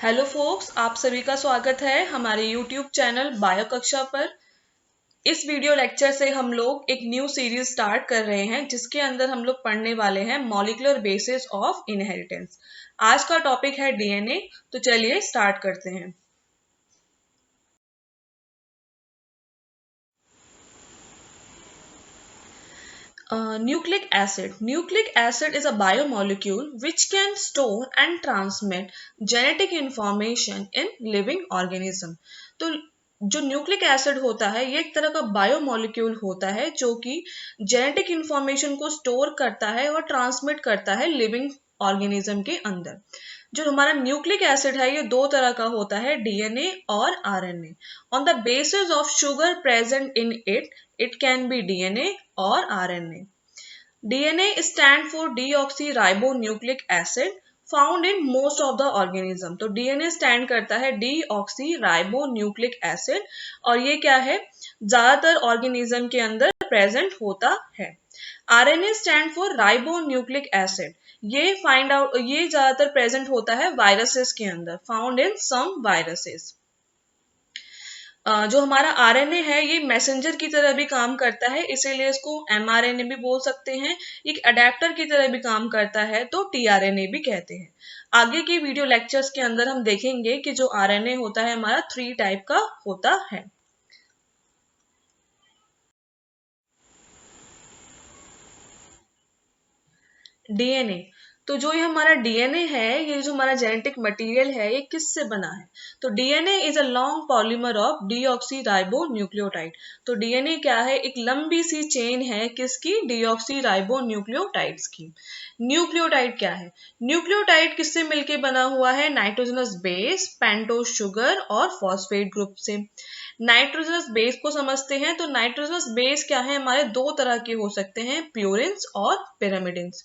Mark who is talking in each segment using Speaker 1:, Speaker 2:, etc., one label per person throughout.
Speaker 1: Hello focus, आप सभी का स्वागत है हमारे यूट्यूब चैनल बायो कक्षा पर। इस वीडियो लेक्चर से हम लोग एक न्यू सीरीज स्टार्ट कर रहे हैं जिसके अंदर हम लोग पढ़ने वाले हैं मॉलिक्यूलर बेसिस ऑफ इनहेरिटेंस। आज का टॉपिक है डीएनए, तो चलिए स्टार्ट करते हैं। Nucleic acid. Nucleic acid is a biomolecule which can store and transmit genetic information in living organism. तो जो न्यूक्लिक एसिड होता है ये एक तरह का बायोमोलिक्यूल होता है जो कि जेनेटिक इंफॉर्मेशन को स्टोर करता है और ट्रांसमिट करता है लिविंग ऑर्गेनिज्म के अंदर। जो हमारा न्यूक्लिक एसिड है ये दो तरह का होता है, डीएनए और RNA. On the basis of sugar present in it, it can be DNA or RNA. DNA stand for deoxyribonucleic acid found in most of the organism. तो DNA stand करता है deoxyribonucleic acid और ये क्या है, ज्यादातर organism के अंदर प्रेजेंट होता है। RNA stand for ribonucleic acid. ये ज्यादातर प्रेजेंट होता है वायरसेस के अंदर, फाउंड इन सम वायरसेस। जो हमारा आरएनए है ये मैसेंजर की तरह भी काम करता है, इसीलिए इसको एमआरएनए भी बोल सकते हैं। एक अडेप्टर की तरह भी काम करता है तो टीआरएनए भी कहते हैं। आगे की वीडियो लेक्चर्स के अंदर हम देखेंगे कि जो आरएनए होता है हमारा 3 टाइप का होता है। डीएनए, तो जो ये हमारा डीएनए है, ये जो हमारा जेनेटिक मटेरियल है, ये किससे बना है? तो DNA is a long polymer of deoxyribonucleotide. तो डीएनए क्या है? एक लंबी सी चेन है, किसकी? डीऑक्सीराइबोन्यूक्लियोटाइड्स की। न्यूक्लियोटाइड क्या है? न्यूक्लियोटाइड किससे मिलके बना हुआ है? नाइट्रोजनस बेस, पेंटोज शुगर और फॉस्फेट ग्रुप से। नाइट्रोजनस बेस को समझते हैं, तो नाइट्रोजनस बेस क्या है? हमारे दो तरह के हो सकते हैं, प्यूरिन्स और पिरामिडिन्स।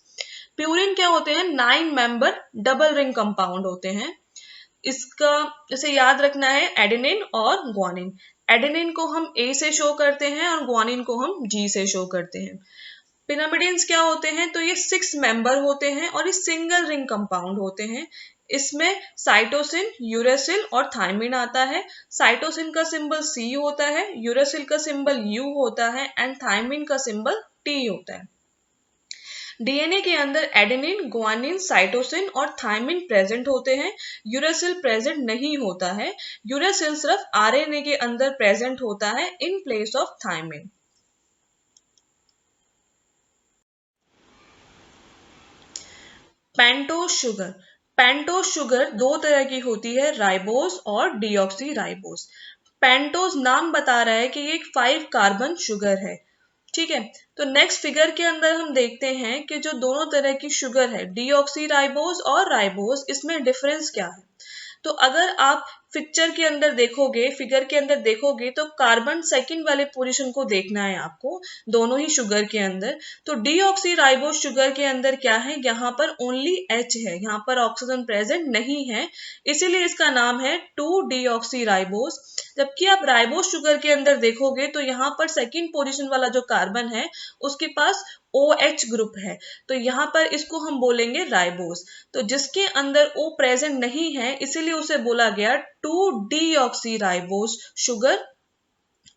Speaker 1: प्यूरिन क्या होते हैं? 9 मेंबर डबल रिंग कंपाउंड होते हैं। इसका इसे याद रखना है, एडेनिन और ग्वानिन। एडेनिन को हम ए से शो करते हैं और ग्वानिन को हम जी से शो करते हैं। पिरामिडिन्स क्या होते हैं? तो ये 6 मेंबर होते हैं और ये सिंगल रिंग कंपाउंड होते हैं। इसमें साइटोसिन, यूरेसिल और थायमिन आता है। साइटोसिन का सिंबल सी होता है, यूरेसिल का सिंबल यू होता है एंड थायमिन का सिंबल टी होता है। डीएनए के अंदर एडेनिन, ग्वानिन, साइटोसिन और थायमिन प्रेजेंट होते हैं। यूरेसिल प्रेजेंट नहीं होता है। यूरेसिल सिर्फ आरएनए के अंदर प्रेजेंट होता है in place of thymine. Pentose sugar. Pentose sugar दो तरह की होती है, राइबोस और डीऑक्सी राइबोस। पेंटोज नाम बता रहा है कि ये एक 5 कार्बन शुगर है। ठीक है, तो नेक्स्ट फिगर के अंदर हम देखते हैं कि जो दोनों तरह की शुगर है, डीऑक्सी राइबोस और राइबोस, इसमें डिफरेंस क्या है? तो अगर आप पिक्चर के अंदर देखोगे, फिगर के अंदर देखोगे, तो कार्बन सेकंड वाले पोजीशन को देखना है आपको दोनों ही शुगर के अंदर। तो डीऑक्सी राइबोस शुगर के अंदर क्या है? यहाँ पर ओनली एच है, यहाँ पर ऑक्सीजन प्रेजेंट नहीं है, इसीलिए इसका नाम है 2 डीऑक्सी राइबोस। जबकि आप राइबोस शुगर के अंदर देखोगे तो यहाँ पर सेकंड पोजीशन वाला जो कार्बन है उसके पास OH ग्रुप है, तो यहाँ पर इसको हम बोलेंगे राइबोस। तो जिसके अंदर O प्रेजेंट नहीं है इसीलिए उसे बोला गया 2 डीऑक्सी राइबोस शुगर,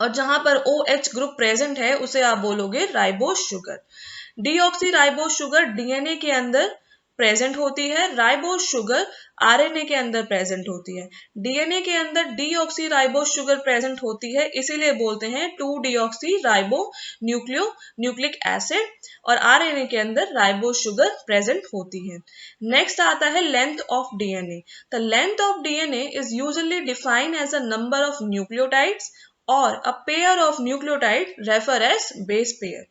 Speaker 1: और जहां पर OH ग्रुप प्रेजेंट है उसे आप बोलोगे ribose sugar. Deoxy ribose sugar DNA के अंदर प्रेजेंट होती है, राइबोस शुगर आरएनए के अंदर प्रेजेंट होती है। डीएनए के अंदर डीऑक्सी राइबोस शुगर प्रेजेंट होती है, इसीलिए बोलते हैं 2 डीऑक्सी राइबो न्यूक्लिक एसिड, और आरएनए के अंदर राइबोस शुगर प्रेजेंट होती है। नेक्स्ट आता है length of DNA. The length of DNA is usually defined as a number of nucleotides और a pair of nucleotide refer as base pair.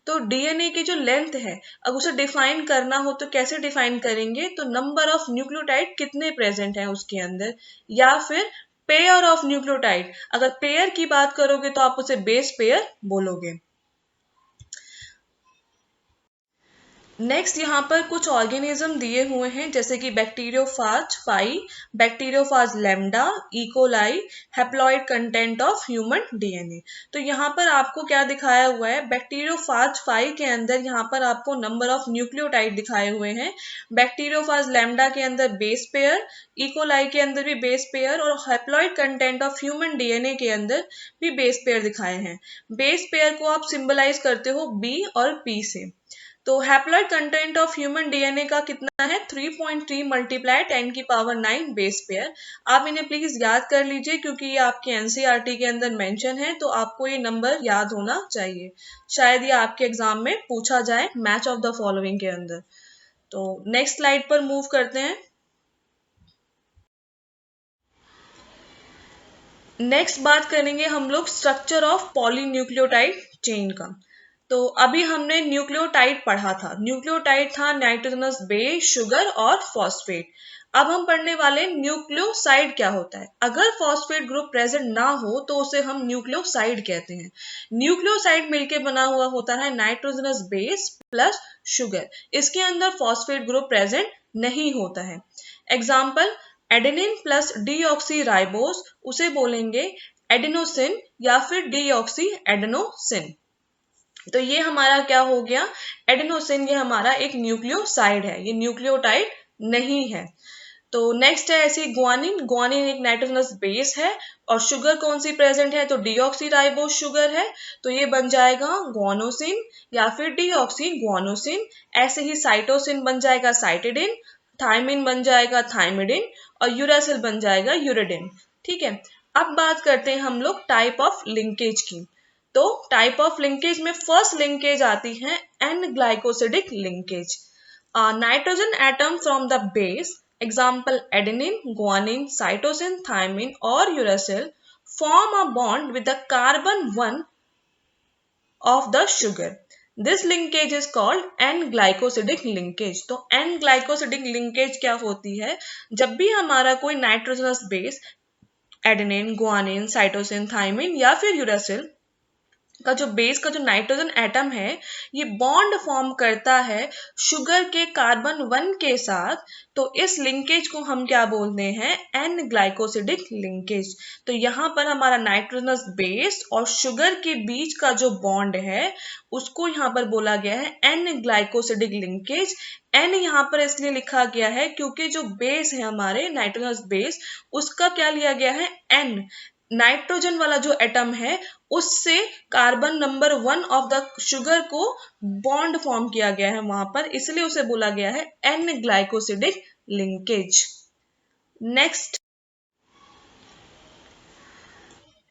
Speaker 1: तो DNA की जो लेंथ है, अब उसे डिफाइन करना हो तो कैसे डिफाइन करेंगे? तो नंबर ऑफ न्यूक्लियोटाइड कितने प्रेजेंट हैं उसके अंदर, या फिर पेयर ऑफ न्यूक्लियोटाइड। अगर पेयर की बात करोगे तो आप उसे बेस पेयर बोलोगे। नेक्स्ट यहाँ पर कुछ ऑर्गेनिज्म दिए हुए हैं जैसे कि bacteriophage phi, bacteriophage lambda, E coli, haploid content of human DNA. तो यहाँ पर आपको क्या दिखाया हुआ है, बैक्टीरियोफाज फाई के अंदर यहाँ पर आपको नंबर ऑफ न्यूक्लियोटाइड दिखाए हुए हैं, बैक्टीरियोफाज लैम्डा के अंदर बेस पेयर, इकोलाई के अंदर भी बेस पेयर और haploid content of human DNA के अंदर भी बेस पेयर दिखाए हैं। बेस पेयर को आप सिंबलाइज करते हो बी और पी से। तो haploid content of human DNA का कितना है, 3.3 मल्टीप्लाई 10 की पावर 9 बेस पेयर। आप इन्हें प्लीज याद कर लीजिए क्योंकि ये आपके एनसीईआरटी के अंदर मेंशन है, तो आपको ये नंबर याद होना चाहिए। शायद ये आपके एग्जाम में पूछा जाए मैच ऑफ द फॉलोइंग के अंदर। तो नेक्स्ट स्लाइड पर मूव करते हैं। नेक्स्ट बात करेंगे हम लोग स्ट्रक्चर ऑफ पॉलीन्यूक्लियोटाइड चेन का। तो अभी हमने न्यूक्लियोटाइड पढ़ा था, न्यूक्लियोटाइड था नाइट्रोजनस बेस, शुगर और फॉस्फेट। अब हम पढ़ने वाले न्यूक्लियोसाइड क्या होता है। अगर फॉस्फेट ग्रुप प्रेजेंट ना हो तो उसे हम न्यूक्लियोसाइड कहते हैं। न्यूक्लियोसाइड मिलके बना हुआ होता है नाइट्रोजनस बेस प्लस शुगर, इसके अंदर फॉस्फेट ग्रुप प्रेजेंट नहीं होता है। Example, adenine plus deoxy ribose, उसे बोलेंगे एडेनोसिन या फिर डीऑक्सी एडेनोसिन। तो ये हमारा क्या हो गया, एडेनोसिन, ये हमारा एक न्यूक्लियोसाइड है, ये न्यूक्लियोटाइड नहीं है। तो नेक्स्ट है ऐसी ग्वानिन, ग्वानिन एक नाइट्रोजनस बेस है और शुगर कौन सी प्रेजेंट है, तो डीऑक्सी राइबोस शुगर है, तो ये बन जाएगा ग्वानोसिन या फिर डीऑक्सी ग्वानोसिन। ऐसे ही साइटोसिन बन जाएगा साइटिडिन, थायमिन बन जाएगा थायमिडिन और यूरासिल बन जाएगा यूरिडिन। ठीक है, अब बात करते हैं हम लोग टाइप ऑफ लिंकेज की। तो टाइप ऑफ लिंकेज में फर्स्ट लिंकेज आती है N glycosidic linkage. Nitrogen atom from the base, example adenine, guanine, cytosine, thymine or uracil form a bond with the carbon 1 of the sugar. This linkage is called N-glycosidic linkage. तो N-glycosidic linkage क्या होती है, जब भी हमारा कोई nitrogenous base adenine, guanine, cytosine, thymine या फिर यूरासिल का जो बेस का जो नाइट्रोजन एटम है, ये बॉन्ड फॉर्म करता है शुगर के कार्बन 1 के साथ, तो इस लिंकेज को हम क्या बोलते हैं, एन ग्लाइकोसिडिक लिंकेज। तो यहाँ पर हमारा नाइट्रोजनस बेस और शुगर के बीच का जो बॉन्ड है उसको यहाँ पर बोला गया है एन ग्लाइकोसिडिक लिंकेज। एन यहाँ पर इसलिए लिखा गया है क्योंकि जो बेस है हमारे नाइट्रोजनस बेस, उसका क्या लिया गया है, एन, नाइट्रोजन वाला जो एटम है उससे carbon number 1 of the sugar को बॉन्ड फॉर्म किया गया है वहां पर, इसलिए उसे बोला गया है N glycosidic linkage.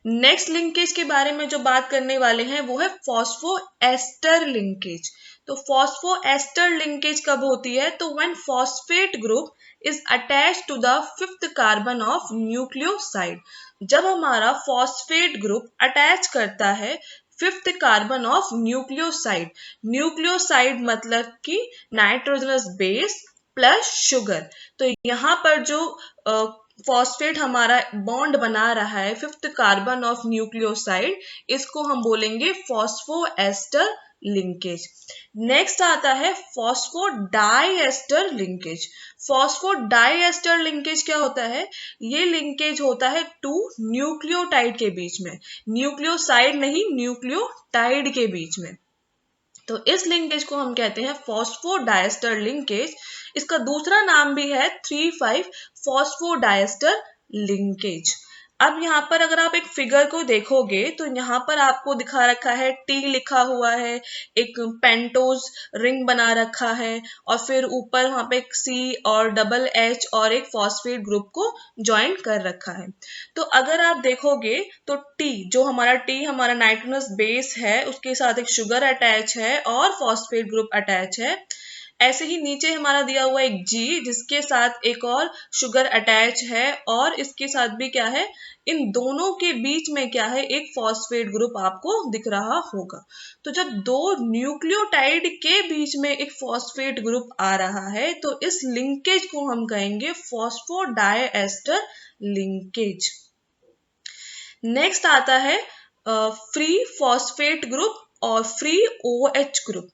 Speaker 1: Next linkage के बारे में जो बात करने वाले हैं वो है फॉस्फोएस्टर लिंकेज। तो फॉस्फोएस्टर लिंकेज कब होती है, तो when phosphate group is attached to the fifth carbon of nucleoside. जब हमारा फॉस्फेट ग्रुप अटैच करता है fifth carbon of nucleoside, nucleoside मतलब कि नाइट्रोजनस बेस प्लस शुगर। तो यहाँ पर जो फॉस्फेट हमारा बॉन्ड बना रहा है फिफ्थ कार्बन ऑफ न्यूक्लियोसाइड, इसको हम बोलेंगे फॉस्फोएस्टर लिंकेज। नेक्स्ट आता है फॉस्फोडाइएस्टर लिंकेज। फॉस्फोडाइएस्टर लिंकेज क्या होता है, ये लिंकेज होता है टू न्यूक्लियोटाइड के बीच में, न्यूक्लियोसाइड नहीं न्यूक्लियोटाइड के बीच में। तो इस लिंकेज को हम कहते हैं फॉस्फोडाइएस्टर लिंकेज। इसका दूसरा नाम भी है 3,5 फॉस्फोडाइएस्टर लिंकेज। अब यहाँ पर अगर आप एक फिगर को देखोगे तो यहाँ पर आपको दिखा रखा है टी लिखा हुआ है, एक पेंटोज रिंग बना रखा है और फिर ऊपर वहां पे एक सी और डबल एच और एक फॉस्फेट ग्रुप को ज्वाइन कर रखा है। तो अगर आप देखोगे तो टी, जो हमारा टी हमारा नाइट्रोजनस बेस है उसके साथ एक शुगर अटैच है और फॉस्फेट ग्रुप अटैच है। ऐसे ही नीचे हमारा दिया हुआ एक जी जिसके साथ एक और शुगर अटैच है और इसके साथ भी क्या है, इन दोनों के बीच में क्या है, एक फॉस्फेट ग्रुप आपको दिख रहा होगा। तो जब दो न्यूक्लियोटाइड के बीच में एक फॉस्फेट ग्रुप आ रहा है तो इस लिंकेज को हम कहेंगे फॉस्फोडाइएस्टर लिंकेज। नेक्स्ट आता है फ्री फॉस्फेट ग्रुप और फ्री ओएच ग्रुप।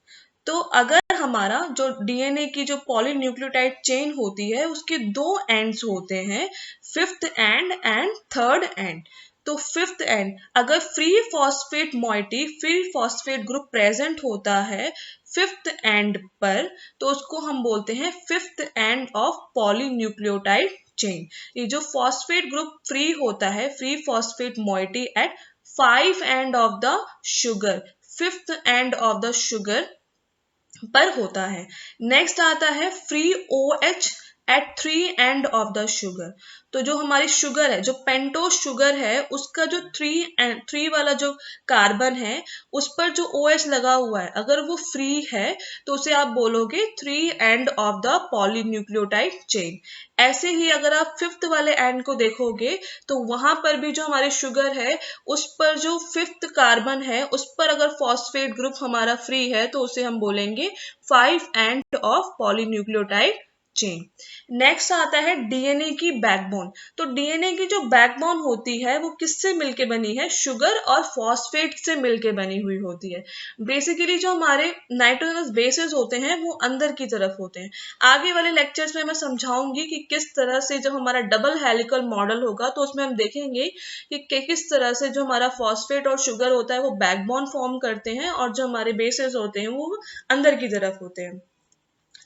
Speaker 1: तो अगर हमारा जो डीएनए की जो पॉलीन्यूक्लियोटाइड चेन होती है उसके दो एंड्स होते हैं, fifth and and third and. तो फिफ्थ एंड अगर free phosphate moiety, free phosphate group present होता है फिफ्थ एंड पर, तो उसको हम बोलते हैं fifth end of polynucleotide chain. ये जो फॉस्फेट ग्रुप फ्री होता है, free phosphate moiety at 5 end of the sugar, fifth end of the sugar पर होता है। नेक्स्ट आता है free OH at 3 end of the sugar. तो जो हमारी शुगर है, जो पेंटोज शुगर है, उसका जो 3 वाला जो कार्बन है उस पर जो OH लगा हुआ है, अगर वो फ्री है तो उसे आप बोलोगे 3 end of the polynucleotide chain. ऐसे ही अगर आप फिफ्थ वाले एंड को देखोगे तो वहां पर भी जो हमारी शुगर है उस पर जो फिफ्थ कार्बन है उस पर अगर फॉस्फेट ग्रुप हमारा फ्री है तो उसे हम बोलेंगे 5 end of polynucleotide chain. Next आता है डीएनए की बैकबोन। तो डीएनए की जो बैकबोन होती है वो किससे मिलके बनी है? शुगर और फॉस्फेट से मिलके बनी हुई होती है। बेसिकली जो हमारे नाइट्रोजनस बेसेस होते हैं वो अंदर की तरफ होते हैं। आगे वाले लेक्चर्स में मैं समझाऊंगी कि किस तरह से जब हमारा डबल हेलिकल मॉडल होगा तो उसमें हम देखेंगे कि किस तरह से जो हमारा फॉस्फेट और शुगर होता है वो बैकबोन फॉर्म करते हैं और जो हमारे बेसेस होते हैं वो अंदर की तरफ होते हैं।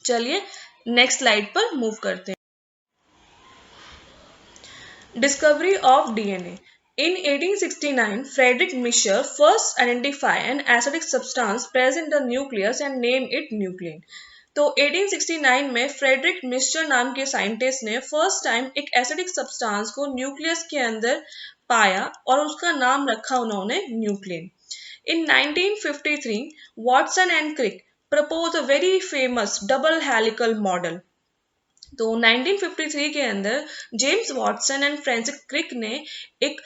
Speaker 1: चलिए नेक्स्ट स्लाइड पर मूव करते हैं। Discovery of DNA. In 1869, Friedrich Miescher first identified an acidic substance present in the nucleus and named it nuclein. तो 1869 में फ्रेडरिक मिस्चर नाम के साइंटिस्ट ने फर्स्ट टाइम एक एसिडिक सब्सटेंस को न्यूक्लियस के अंदर पाया और उसका नाम रखा उन्होंने nuclein. In 1953, Watson and Crick proposed a very famous double helical model. तो 1953 के अंदर James Watson and Francis Crick ने एक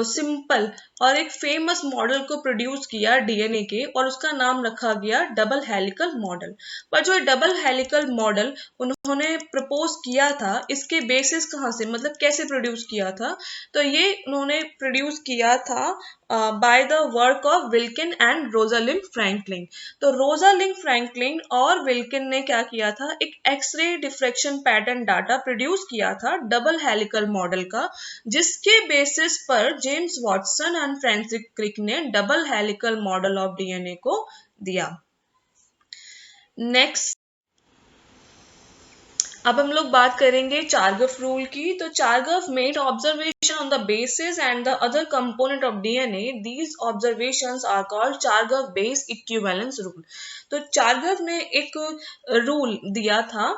Speaker 1: सिंपल और एक फेमस मॉडल को प्रोड्यूस किया डीएनए के और उसका नाम रखा गया डबल हेलिकल मॉडल। पर जो डबल हेलिकल मॉडल उन्होंने प्रपोज किया था इसके बेसिस कहाँ से, मतलब कैसे प्रोड्यूस किया था? तो ये उन्होंने प्रोड्यूस किया था by the work of Wilkin and Rosalind Franklin. तो रोजालिंड फ्रैंकलिन और विल्किन ने क्या किया था, एक x ray diffraction pattern data produce किया था डबल हेलिकल मॉडल का, जिसके बेसिस पर James Watson and Francis Crick ने double helical model of DNA को दिया। नेक्स्ट अब हम लोग बात करेंगे चार्गफ रूल की। तो Chargaff made observation on the bases and the other component of DNA. These observations are called Chargaff base equivalence rule. तो चार्गफ ने एक रूल दिया था।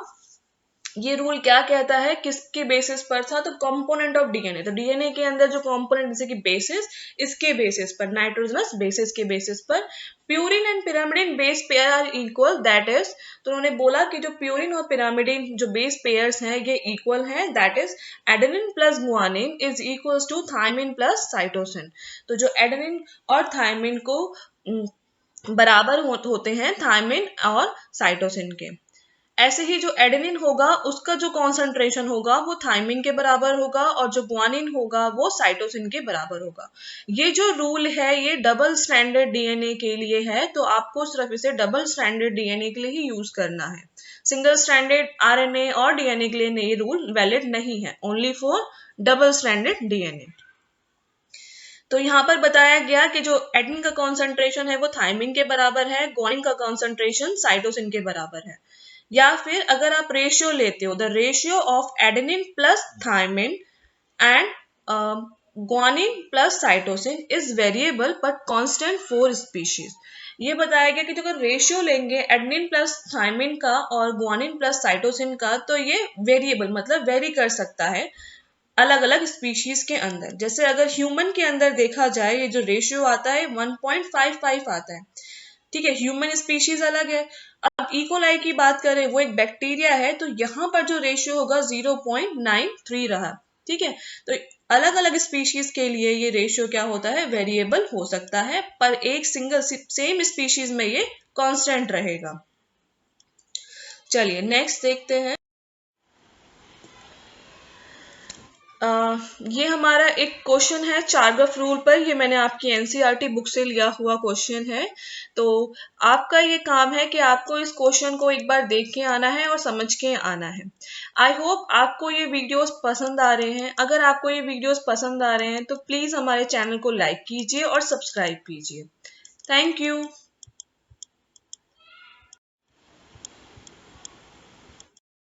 Speaker 1: ये रूल क्या कहता है, किसके बेसिस पर था? तो कंपोनेंट ऑफ डीएनए। तो डीएनए के अंदर जो कंपोनेंट जैसे कि बेसिस, इसके बेसिस पर, नाइट्रोजनस बेसिस के बेसिस पर purine and pyrimidine base pair are equal, that is, तो उन्होंने बोला कि जो प्यूरिन और पिरामिडिन जो बेस पेयर्स हैं ये इक्वल हैं, that is adenine plus guanine is equals to thymine plus cytosine. तो जो एडेनिन और थायमिन को बराबर होते हैं थायमिन और साइटोसिन के। ऐसे ही जो एडेनिन होगा उसका जो कॉन्सेंट्रेशन होगा वो थायमिन के बराबर होगा और जो गुआनिन होगा वो साइटोसिन के बराबर होगा। ये जो रूल है ये डबल स्ट्रैंडेड डीएनए के लिए है, तो आपको सिर्फ इसे डबल स्ट्रैंडेड डीएनए के लिए ही यूज करना है। सिंगल स्ट्रैंडेड आरएनए और डीएनए के लिए ये रूल वैलिड नहीं है, only for double stranded DNA. तो यहाँ पर बताया गया कि जो एडेनिन का कॉन्सेंट्रेशन है वो थायमिन के बराबर है, गुआनिन का कॉन्सेंट्रेशन साइटोसिन के बराबर है। या फिर अगर आप रेशियो लेते हो, the ratio of adenine plus thiamine and guanine plus cytosine is variable but constant for species. ये बताया गया कि अगर रेशियो लेंगे एडेनिन प्लस थायमिन का और गुआनिन प्लस साइटोसिन का तो ये वेरिएबल मतलब वेरी कर सकता है अलग अलग स्पीशीज के अंदर। जैसे अगर ह्यूमन के अंदर देखा जाए ये जो रेशियो आता है 1.55 आता है, ठीक है, ह्यूमन स्पीशीज अलग है। अब इकोलाई की बात करें, वो एक बैक्टीरिया है, तो यहाँ पर जो रेशियो होगा 0.93 रहा, ठीक है। तो अलग अलग स्पीशीज के लिए ये रेशियो क्या होता है, वेरिएबल हो सकता है, पर एक सिंगल सेम स्पीशीज में ये कांस्टेंट रहेगा। चलिए नेक्स्ट देखते हैं। ये हमारा एक क्वेश्चन है चारगफ रूल पर। ये मैंने आपकी एनसीईआरटी बुक से लिया हुआ क्वेश्चन है। तो आपका ये काम है कि आपको इस क्वेश्चन को एक बार देख के आना है और समझ के आना है। आई होप आपको ये वीडियोस पसंद आ रहे हैं। अगर आपको ये वीडियोस पसंद आ रहे हैं तो प्लीज हमारे चैनल को लाइक कीजिए और सब्सक्राइब कीजिए। Thank you.